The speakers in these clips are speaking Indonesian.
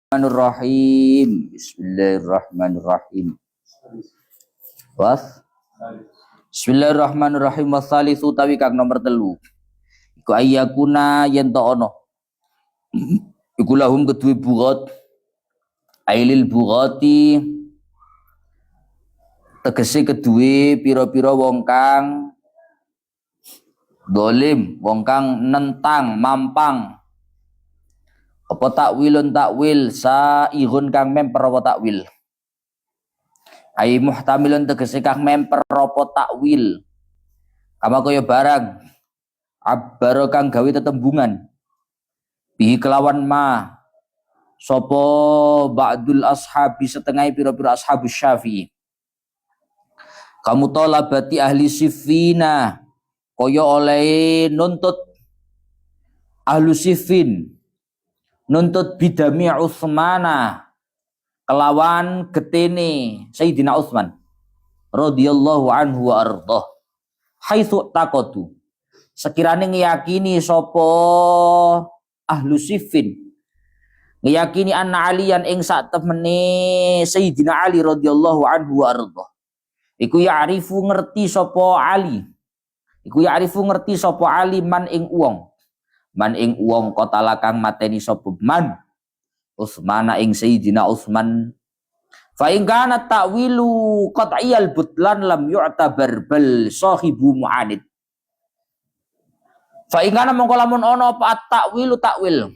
Bismillahirrahmanirrahim. Bismillahirrahmanirrahim. Was? Bismillahirrahmanirrahim. Wasalisu tawi kang nomor 3. Iku ayyakuna yen to ono. Iku lahum kedue bugot. Ailil bugati tegese kedue pira-pira wong kang dolim, wong kang nentang, mampang. Apa takwilun takwil saihun kang memper apa takwil. Ai muhtamilun tegese kang memper apa takwil. Kama kaya barang abbaro kang gawe tetembungan. Bihi kelawan ma sapa ba'dul ashabi setengah pira-pira ashabus Syafi'i. Kamu tolabati ahli sifina kaya oleh nuntut ahlu sifin, nuntut bidami Utsmana kelawan getene Sayyidina Utsman radhiyallahu anhu wa ardhah. Haitsu taqatu sekirane ngiyakini sapa ahlu sifin, ngiyakini anna aliyan ing sak temene Sayyidina Ali radhiyallahu anhu wa ardhah. Iku ya'rifu ngerti sapa Ali. Iku ya'rifu ngerti sapa Ali man ing uwong. Man ing uwong kotala kang mateni sapa man Utsmana ing Sayyidina Utsman. Fa in kana ta'wilu qat'iyal butlan lam yu'tabar bal sahibu mu'anid. Fa in kana mongko lamun ana apa ta'wilu takwil.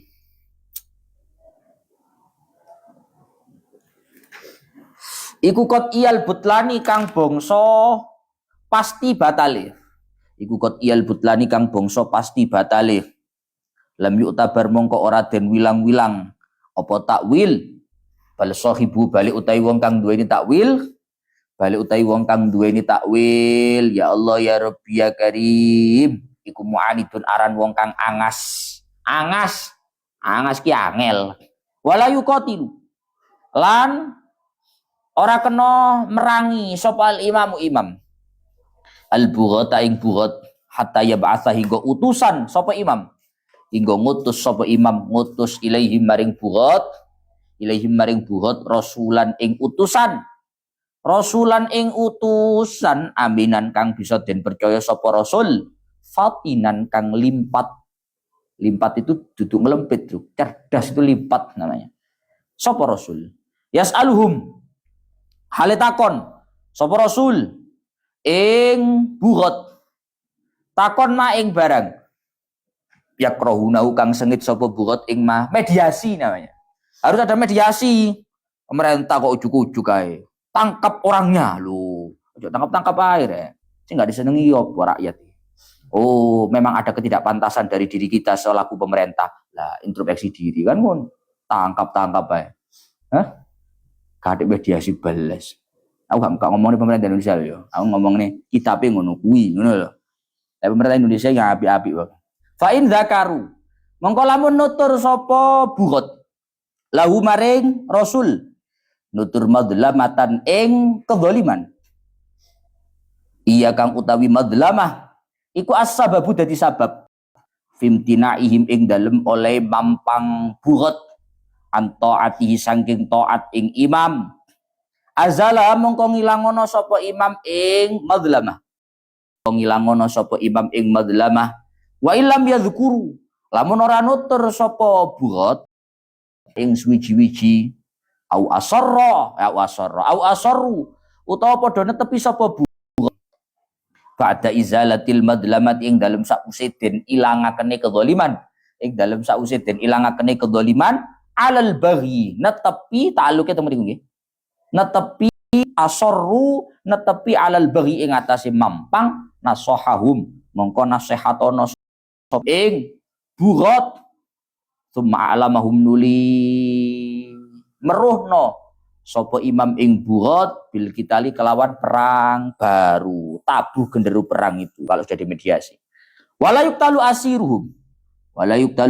Iku qat'iyal butlani kang bangsa pasti batale. Iku qat'iyal butlani kang bangsa pasti batale. Lam yu'tabar mongko ora den wilang-wilang apa takwil. Bal sahibu balik utawi wong kang duweni takwil, balik utawi wong kang duweni takwil. Ya Allah ya Rabbi ya Karim. Iku mu'anidun aran wong kang angas. Angas ki angel. Wala yuqatilu. Lan ora kena merangi sapa al imamu imam. Al bughata ing bughat hatta yab'atsa hingga utusan sapa imam. Hingga ngutus sapa imam ngutus ilaihim maring bughat rasulan ing utusan. Rasulan ing utusan aminan kang bisa den percaya sapa rasul. Fatinan kang limpat. Limpat itu duduk ngelempit, cerdas itu limpat namanya. Sapa rasul? Yas'aluhum hale takon sapa rasul ing bughat. Takon ma ing barang yakrohunahu kang sengit sapa bughat ing ma, mediasi namanya. Harus ada mediasi. Pemerintah kok ujuk-ujuk ae. Tangkap orangnya lho. Ojo tangkap-tangkap ae rek. Sing enggak disenengi yo rakyat. Oh, memang ada ketidakpantasan dari diri kita selaku pemerintah. Lah, introspeksi diri kan mun tangkap-tangkap ae. Hah? Kadek mediasi balas. Aku gak ngomong nih pemerintah Indonesia lho. Aku ngomong nih kitabe ngono kuwi, ngono lho. Tapi pemerintah Indonesia yang api-api wae. Fa in zakaru. Mongko lamun nutur sapa bughat. Lahu maring rasul. Nutur madlamatan ing kedzaliman. Iya kang utawi madlamah iku as-sababu dadi sabab fimtinaihim ing dalem oleh mampang bughat antaatihi saking taat ing imam. Azala mongko ngilangono sapa imam ing madlamah. Ngilangono sapa imam ing madlamah. Wa illam yadhkuru lamun ora nutur sapa bughat ing suwiji-wiji au asarru utawa padha netepi sapa bughat ba'da izalatil madlamat ing dalem sause den ilangakene kedzaliman. Ing dalem sause den ilangakene kedzaliman alal baghi netepi ta'alluke teng mriku nggih. Netepi asarru netepi alal baghi ing atase mampang nasahahum mongko nasihatono ing bughat summa alamahum nuli meruhno sapa imam ing bughat bil kitali kelawan perang baru tabuh genderu perang itu kalau sudah dimediasi. Wala yuqtalu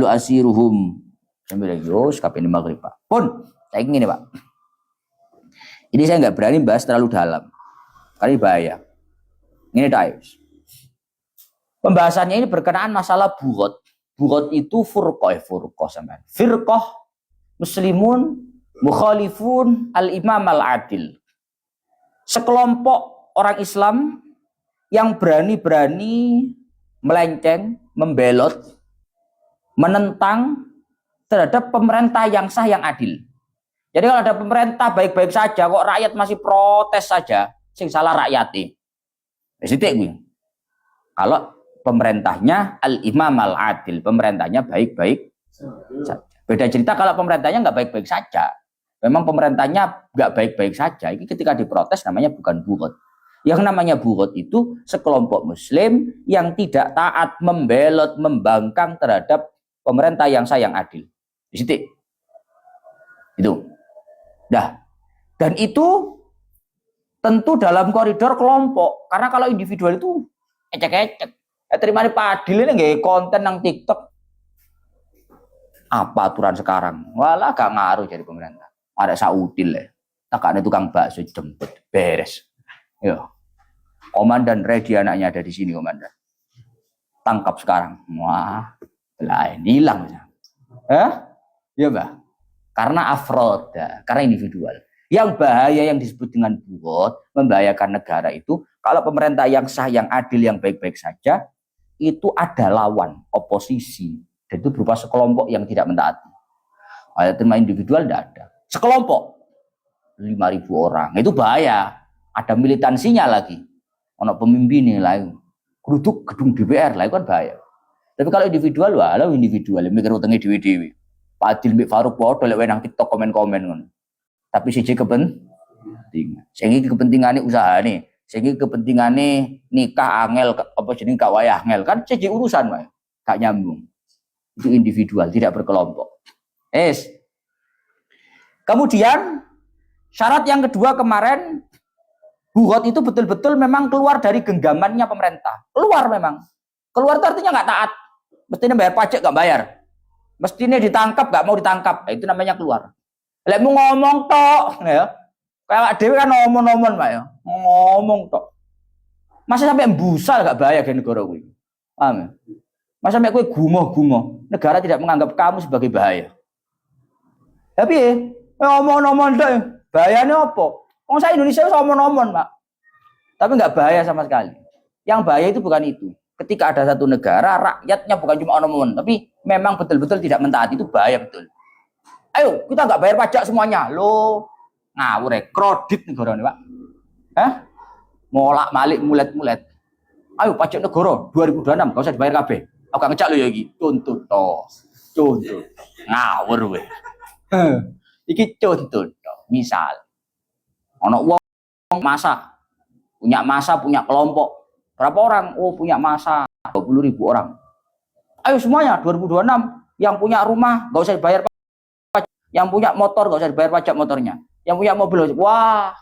asiruhum sambil yo sekap ini maghrib Pak. Pun saya ingin ini Pak. Ini saya nggak berani bahas terlalu dalam. Karena bahaya. Ini Dayus. Pembahasannya ini berkenaan masalah bughat. Bughat itu furqah sampean. Firqah muslimun Mukhalifun al-imam al-adil. Sekelompok orang Islam yang berani-berani melenceng, membelot, menentang terhadap pemerintah yang sah yang adil. Jadi kalau ada pemerintah baik-baik saja, kok rakyat masih protes saja, sing salah rakyatnya. Kalau pemerintahnya al-imam al-adil, pemerintahnya baik-baik saja. Beda cerita kalau pemerintahnya nggak baik-baik saja. Memang pemerintahnya nggak baik-baik saja. Ini ketika diprotes namanya bukan bughod. Yang namanya bughod itu sekelompok muslim yang tidak taat, membelot, membangkang terhadap pemerintah yang sah yang adil. Di situ. Itu. Dah. Dan itu tentu dalam koridor kelompok. Karena kalau individual itu ecek-ecek. Terima nih Pak Adil ini nggak konten yang TikTok. Apa aturan sekarang? Walah gak ngaruh jadi pemerintah. Ada Saudil ya. Tak ada tukang bakso jemput beres. Yo. Komandan ready anaknya ada di sini komandan. Tangkap sekarang. Wah, lain hilang. Ya, Mbak. Karena afroda, karena individual. Yang bahaya yang disebut dengan bughod, membahayakan negara itu kalau pemerintah yang sah, yang adil, yang baik-baik saja itu ada lawan, oposisi. Dan itu berupa sekelompok yang tidak mentaati. Ada terima individual tidak ada. Sekelompok 5.000 orang itu bahaya. Ada militansinya lagi. Ono pemimpinnya lain. Geruduk gedung DPR lah itu kan bahaya. Tapi kalau individual, walau individual mikir utangnya dewi-dewi. Pak Adil Mbak Faruk podo lek nang TikTok komen-komen ngono. Tapi siji kepentingan. Sing iki kepentingane usahane, sing iki kepentingane nikah angel apa jeneng gak wayah angel kan siji urusan wae. Gak nyambung. Itu individual, tidak berkelompok. Kemudian syarat yang kedua kemarin bughod itu betul-betul memang keluar dari genggamannya pemerintah. Keluar memang. Keluar itu artinya nggak taat. Mestinya bayar pajak nggak bayar. Mestinya ditangkap nggak mau ditangkap. Nah, itu namanya keluar. Lek mau ngomong tok, ya. Kayak Dewi kan ngomong-ngomong, Pak ya. Ngomong tok. Masa sampai embusal nggak bayar ke negara gue. Paham ya? Masa sampai gue gumoh-gumoh. Negara tidak menganggap kamu sebagai bahaya. Tapi ngomong-ngomong tok. Bahayanya apa? Wong saya Indonesia ngomong-ngomong, Pak. Tapi nggak bahaya sama sekali. Yang bahaya itu bukan itu. Ketika ada satu negara, rakyatnya bukan cuma omong-omong, tapi memang betul-betul tidak mentaati, itu bahaya betul. Ayo, kita nggak bayar pajak semuanya. Lo ngawur ya, kredit negara ini, Pak. Molak malik mulet-mulet. Ayo pajak negara 2026 gak usah dibayar kabeh. Aku gak ngecak lo ya iki. Contoh toh. Contoh. Ngawur we. Iki contoh toh. Misal ono wong punya masa, punya kelompok. Berapa orang? Oh, punya masa 20.000 orang. Ayo semuanya 2026 yang punya rumah gak usah dibayar pajak. Yang punya motor gak usah dibayar pajak motornya. Yang punya mobil, wah.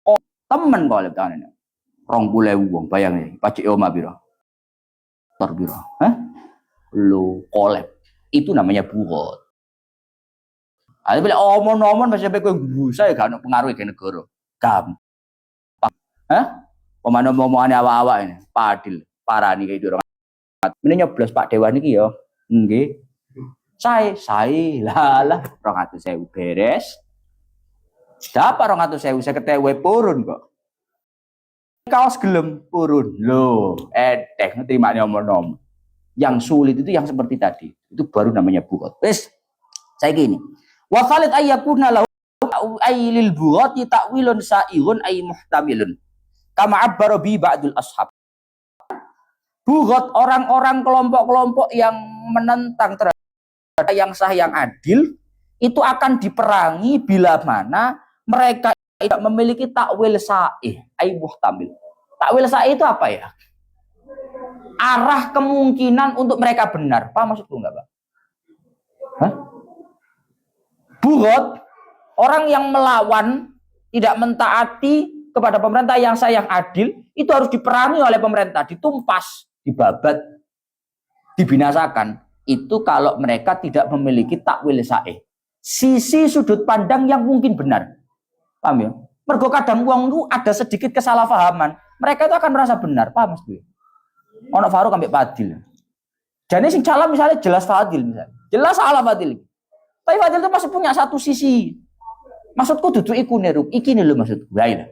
Oh, temen kok lek tanene. 20.000 wong bayangin pajak oma piro? Motor piro? Lu kolab. Itu namanya bughod. Ada bila omon-omon masih sampai kowe busa ya gak ono pengaruh ke negara. Gampang. Pemana-pemane awak-awak ini, Pak Adil, parani kayak itu orang. Ini nyoblos Pak Dewan iki ya. Nggih. Saya lah 200.000 beres. Siapa 200.000 50.000 purun kok. Kaos gelem purun. Loh, ngerti maknanya omong-omong. Yang sulit itu yang seperti tadi. Itu baru namanya bughod. Wes, saya gini. Wa khalid ayyakuna lahu aylil bughati ta'wilun sa'ihun ay muhtamilun. Kama abbara bi ba'dul ashab. Bughod orang-orang kelompok-kelompok yang menentang terhadap yang sah yang adil itu akan diperangi bila mana mereka tidak memiliki takwil sa'ih ay muhtamil. Takwil sa'ih itu apa ya? Arah kemungkinan untuk mereka benar. Paham maksudku enggak, Pak? Bughod orang yang melawan, tidak mentaati kepada pemerintah yang sah yang adil, itu harus diperangi oleh pemerintah, ditumpas, dibabat, dibinasakan. Itu kalau mereka tidak memiliki takwil sa'ih. Sisi sudut pandang yang mungkin benar. Paham ya? Mergo kadang wong itu ada sedikit kesalahpahaman. Mereka itu akan merasa benar. Paham Mas Bu? Ono Faruk ambek Fadil. Jadi sing salah misalnya jelas Fadil misalnya. Jelas salah Fadil. Tapi Fadil itu masih punya satu sisi. Maksudku duduk iku neruk, iki nih lo maksudku. Baik.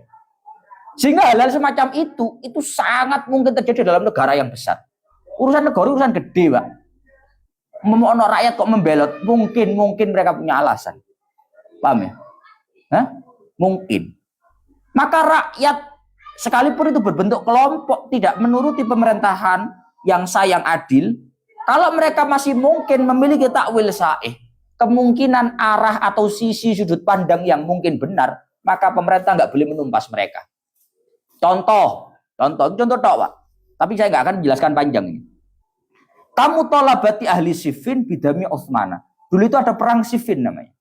Sehingga hal-hal semacam itu sangat mungkin terjadi dalam negara yang besar. Urusan negara urusan gede, Pak. Mau rakyat kok membelot, mungkin mereka punya alasan. Paham ya? Hah? Mungkin. Maka rakyat sekalipun itu berbentuk kelompok tidak menuruti pemerintahan yang sah yang adil, kalau mereka masih mungkin memiliki takwil sahih, kemungkinan arah atau sisi sudut pandang yang mungkin benar, maka pemerintah nggak boleh menumpas mereka. Contoh tok, Pak. Tapi saya nggak akan menjelaskan panjang ini. Kamu tolabati ahli Siffin bidami Utsmana. Dulu itu ada perang Siffin namanya.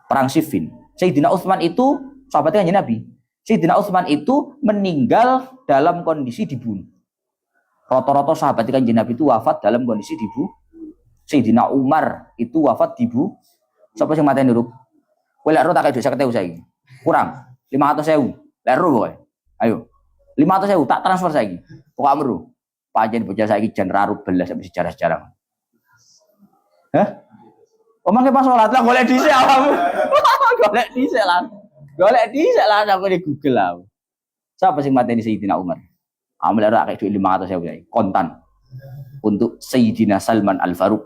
Perang Siffin. Sayyidina Utsman itu sahabatnya Kanjeng Nabi. Sayyidina Utsman itu meninggal dalam kondisi dibunuh. Rata-rata sahabat Kanjeng Nabi itu wafat dalam kondisi dibunuh. Sayyidina Umar itu wafat dibunuh. Siapa yang mateni Ruk? Kowe lek ro tak kei 50.000 saiki. Kurang 500.000. Lek ro kowe. Ayo. 500.000 tak transfer saiki. Pokok amru. Pancen bocah saiki jan raru belas sampai sejarah-sejarah. Hah? Omongke pas salat lah golek dhisik awakmu. Golek dhisik lah aku di Google lah. Siapa sing mateni Sayyidina Umar? Amel ora kayak duit 500.000 saiki kontan untuk Sayyidina Salman Al Faruq.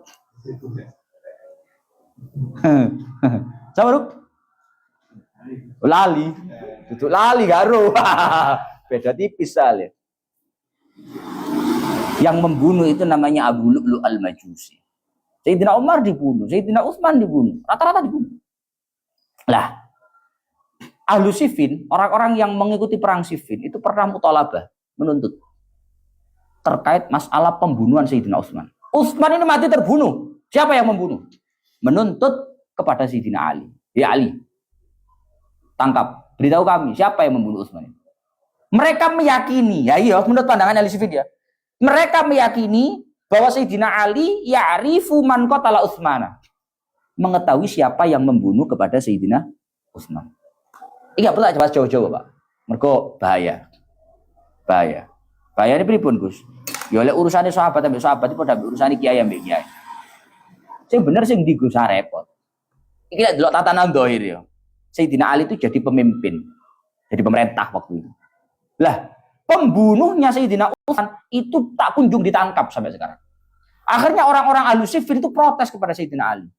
Siapa Ruk? Lali. Duduk lali karo. Beda tipis soalnya. Yang membunuh itu namanya Abu Lu'lu Al-Majusi. Sayyidina Umar dibunuh, Sayyidina Utsman dibunuh, rata-rata dibunuh. Lah, Ahlu Siffin, orang-orang yang mengikuti perang Siffin itu pernah muthalabah, menuntut terkait masalah pembunuhan Sayyidina Utsman. Utsman ini mati terbunuh. Siapa yang membunuh? Menuntut kepada Sayyidina Ali. Ya Ali, tangkap, beritahu kami siapa yang membunuh Utsman. Mereka meyakini, ya iya, menurut pandangan Ahli Siffin ya, mereka meyakini bahwa Sayyidina Ali ya'rifu man qatala Utsmana. Mengetahui siapa yang membunuh kepada Sayyidina Utsman. Ini gak perlu jelas jauh-jauh, Pak. Mergo bahaya. Bahaya. Bahaya ini pripun, Gus? Ya oleh urusannya sahabat ambek sahabat itu pada urusannya kiai ambek kiai. Sing bener sing ndi Gus repot. Iki lek delok tatanan zahir ya. Sayyidina Ali itu jadi pemimpin. Jadi pemerintah waktu itu. Lah, pembunuhnya Sayyidina Utsman itu tak kunjung ditangkap sampai sekarang. Akhirnya orang-orang Ahlu Siffin itu protes kepada Sayyidina Ali.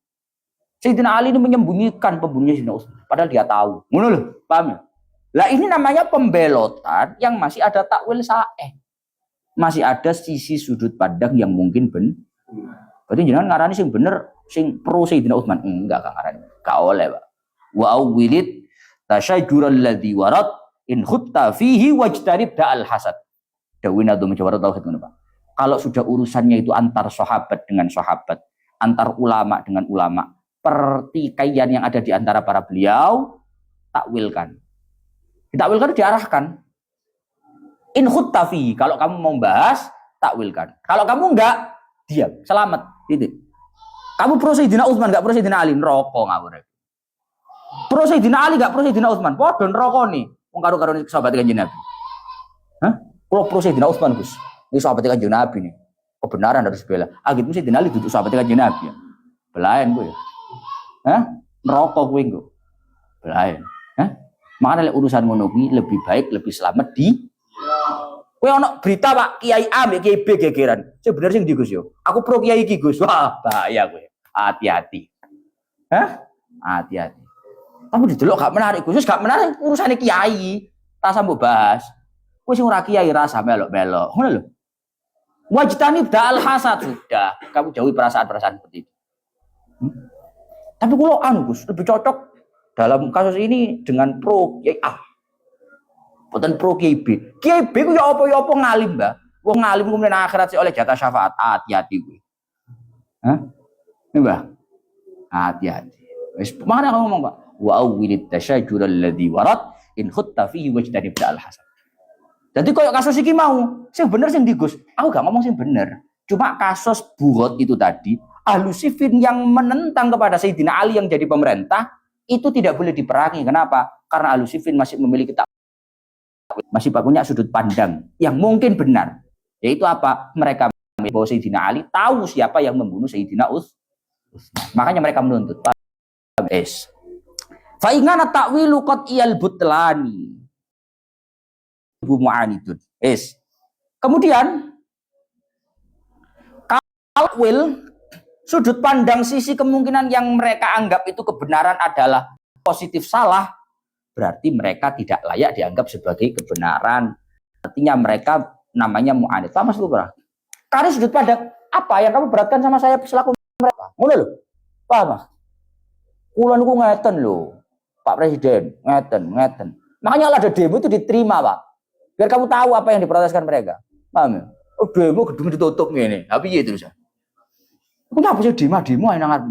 Sayyidina Ali ini menyembunyikan pembunuhnya Sayyidina Utsman, padahal dia tahu. Ngono lho, paham ya? Lah ini namanya pembelotan yang masih ada takwil sahih. Masih ada sisi sudut pandang yang mungkin benar. Berarti jenengan ngarani sing bener, sing pro Sayyidina Utsman. Enggak ngarani. Gak oleh, Pak. Wa awwilid tasyajjural ladzi warat in khutta fihi wajtanib da'al hasad. Dawina do menjawab tauhid ngono, Pak. Kalau sudah urusannya itu antar sahabat dengan sahabat, antar ulama dengan ulama, pertikaian yang ada di antara para beliau, takwilkan. Ditakwilkan diarahkan. In khutta fihi, kalau kamu mau bahas, takwilkan. Kalau kamu enggak, diam, selamat. Gitu. Kamu pro Sayyidina Utsman, enggak pro Sayyidina Ali, neraka ngawur. Pro Sayyidina Ali, enggak pro Sayyidina Utsman, padha neraka nih. Wong karo-karo sahabat Kanjeng Nabi. Hah? Kalau pro Sayyidina Utsman, Gus. Ini sahabat Kanjeng Nabi nih. Kebenaran harus bela. Gitu Sayyidina Ali duduk sahabat Kanjeng Nabi. Belain gue. Hah? Neraka kowe engko. Belain. Hah? Makanya urusan ngono kuwi lebih baik, lebih selamat di kowe ono berita Pak Kiai A mbek Kiai B gegeran. Sebenarnya sing ndi Gus yo? Aku pro Kiai iki Gus. Wah, bahaya kowe. Hati-hati. Hah? Hati-hati. Tapi didelok gak menarik, Gus gak menarik urusane kiai. Tak sambut bahas. Kowe sing ora kiai rasa melok-melok. Ngono lho. Wajtani da'al hasad sudah. Kamu jauhi perasaan-perasaan seperti itu. Tapi kalau Gus lebih cocok dalam kasus ini dengan pro Kiai A. Bukan pro Kiai B. Kiai B ku ya apa-apa ngalim, Mbak. Wong ngalim kemudian akhirat sih oleh jatah syafaat. Hati-hati kuwi. Hah? Ini, Mbak. Hati-hati. Wis mana kamu ngomong, Pak? Wa awwilid tasyajjural ladzi warat in khutta fihi wajtanib da'al hasad. Jadi koyo kasus iki mau, sing bener sing di Gus. Aku gak ngomong sing bener. Cuma kasus Bughot itu tadi, Ahlu Siffin yang menentang kepada Sayyidina Ali yang jadi pemerintah, itu tidak boleh diperangi. Kenapa? Karena Ahlu Siffin masih memiliki masih punya sudut pandang yang mungkin benar. Yaitu apa? Mereka bahwa Sayyidina Ali tahu siapa yang membunuh Sayyidina Makanya mereka menuntut. Es. Fa ingana ta'wilu qad iyal butlani. Bu mu'anidun. Es. Kemudian takwil sudut pandang sisi kemungkinan yang mereka anggap itu kebenaran adalah positif salah, berarti mereka tidak layak dianggap sebagai kebenaran. Artinya mereka namanya mu'anid. Paham Mas Lurah? Karena sudut pandang apa yang kamu beratkan sama saya selaku mereka? Ngono lho. Paham Mas? Kula niku ngeten lho. Pak Presiden, ngeten. Makanya kalau ada demo itu diterima, Pak. Biar kamu tahu apa yang diproteskan mereka. Paham ya? Oh, demo gedung ditutup ngene. Tapi piye terus? Kenapa sih demo enak ngarep?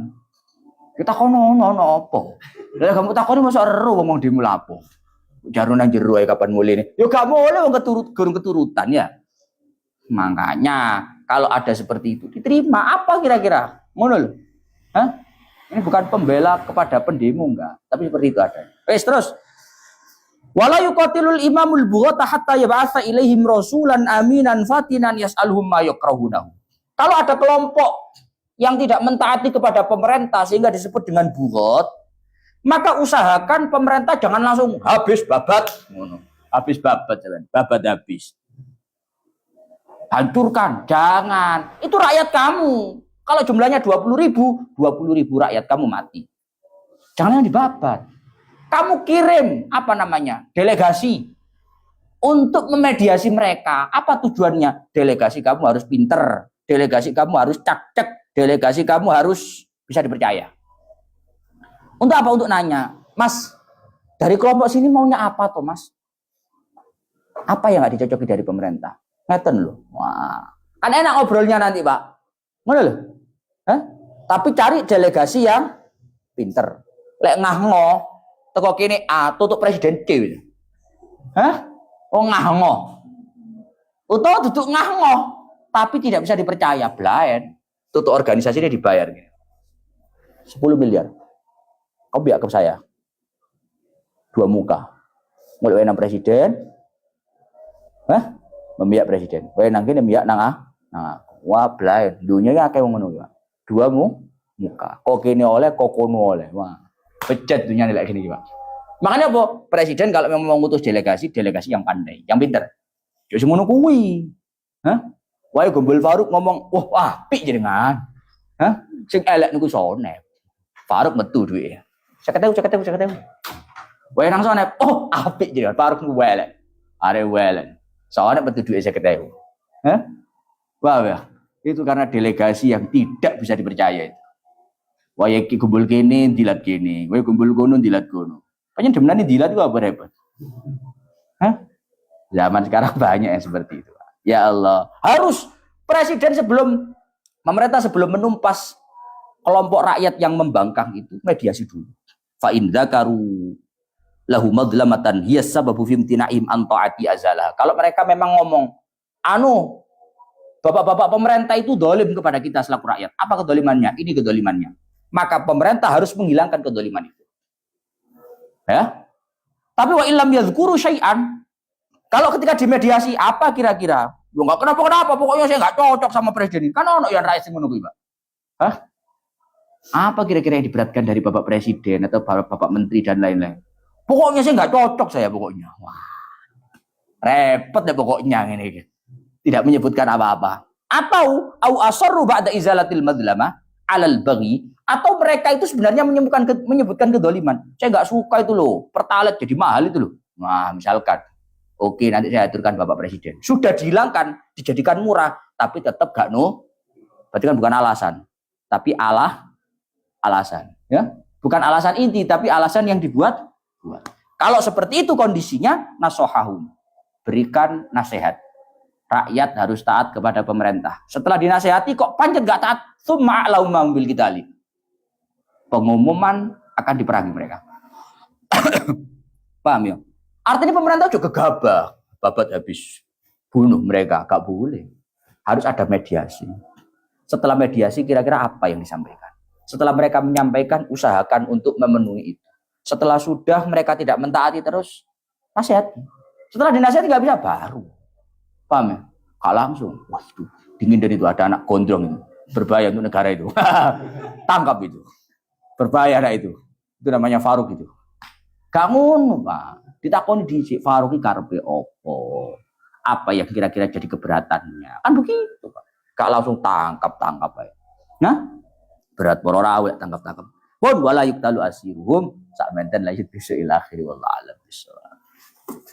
Kita kono apa? Lah kamu takoni masa ero ngomong demo lapo. Jaru nang jero ae kapan muline. Ya gak boleh wong keturutan ya. Makanya kalau ada seperti itu diterima apa kira-kira? Ngono lho. Hah? Ini bukan pembela kepada pendemo enggak, tapi seperti itu ada. Terus. Wala yuqatilul imamul bughata hatta yab'atsa ilaihim rasulan aminan fatinan yas'aluhum ma yakrahunahu. Kalau ada kelompok yang tidak mentaati kepada pemerintah sehingga disebut dengan bughat, maka usahakan pemerintah jangan langsung habis babat, habis babat jalan, babat habis. Hancurkan, jangan. Itu rakyat kamu. Kalau jumlahnya 20.000 rakyat kamu mati. Jangan yang dibabat. Kamu kirim delegasi untuk memediasi mereka. Apa tujuannya? Delegasi kamu harus pinter, delegasi kamu harus cak-cak, delegasi kamu harus bisa dipercaya. Untuk apa? Untuk nanya, Mas, dari kelompok sini maunya apa toh, Mas? Apa yang nggak dicocoki dari pemerintah? Ngeten loh. Wah, kan enak ngobrolnya nanti, Pak. Ngono loh. Tapi cari delegasi yang pinter. Lek ngahmo, teko kene A, tutuk presiden C. Oh ngahmo. Utawa duduk ngahmo, tapi tidak bisa dipercaya, blaen. Tutuk organisasi ini dibayar. 10 miliar. Kau biak ke saya. 2 muka. Mulai nang presiden. Membiak presiden. Wae nang kene membiak nang wah blaen. Dunia akeh wong ngono ya. 2 muka. Kok kene oleh, kok kono oleh. Wah. Becet dunia nek gini, Pak. Makanya apa? Presiden kalau memang mau ngutus delegasi yang pandai, yang pinter. Yo sing ngono kuwi. Wae Gombel Faruk ngomong, "Wah, apik jenengan." Sing elek niku sonep. Faruk metu duwe. 50.000. Wae nang sonep, "Oh, apik jenengan." Faruk niku elek. Are welek. Soalnya metu duwe 50.000. Wah, ya. Itu karena delegasi yang tidak bisa dipercaya itu. Wae iki kumpul kene, dilat kene. Wae kumpul kono, dilat kono. Kayaknya demenane dilat itu apa repot? Zaman sekarang banyak yang seperti itu. Ya Allah, harus presiden pemerintah sebelum menumpas kelompok rakyat yang membangkang itu mediasi dulu. Fa in dzakaru lahu madlamatan hiya sababu fi imtina'im an ta'ati azalah. Kalau mereka memang ngomong, bapak-bapak pemerintah itu dolim kepada kita selaku rakyat. Apa kedolimannya? Ini kedolimannya. Maka pemerintah harus menghilangkan kedoliman itu. Ya. Tapi wa illam yadhkuru syai'an, kalau ketika dimediasi apa kira-kira? Lu enggak kenapa-kenapa, pokoknya saya enggak cocok sama presiden ini. Kan ono yang rakyat sing ngono kuwi, Pak. Apa kira-kira yang diberatkan dari Bapak Presiden atau Bapak Menteri dan lain-lain? Pokoknya saya enggak cocok saya pokoknya. Wah. Repot deh pokoknya ini. Tidak menyebutkan apa-apa. Atau au asarru ba'da izalatil madlamah 'alal baghi, atau mereka itu sebenarnya menyebutkan kedoliman. Saya nggak suka itu loh, pertalite jadi mahal itu loh. Nah, misalkan, oke nanti saya aturkan Bapak Presiden. Sudah dihilangkan, dijadikan murah, tapi tetap gak berarti kan bukan alasan, tapi alasan, ya, bukan alasan inti, tapi alasan yang dibuat. Kalau seperti itu kondisinya, nasohahum, berikan nasihat. Rakyat harus taat kepada pemerintah. Setelah dinasehati kok pancet gak taat, summa a'laum bil qitali. Pengumuman akan diperangi mereka. Paham ya? Artinya pemerintah juga gegabah, babat habis bunuh mereka, gak boleh. Harus ada mediasi. Setelah mediasi kira-kira apa yang disampaikan? Setelah mereka menyampaikan, usahakan untuk memenuhi itu. Setelah sudah mereka tidak mentaati terus, nasihat. Setelah dinasihati nggak bisa, baru. Paham ya? Gak langsung. Wah itu dingin dari itu ada anak gondrong ini. Berbahaya untuk negara itu. Tangkap itu. Berbahaya ada itu. Itu namanya Faruk itu. Gak ngono, Pak. Ditakoni dhisik Faruk iki karepe opo? Apa yang kira-kira jadi keberatannya? Kan begitu, Pak. Gak langsung tangkap aja. Nah, berat para rawek tangkap-tangkap. Pun wala yuktalu asiruhum sak menten la yudbisu ila akhiri wallahu alam bisawab.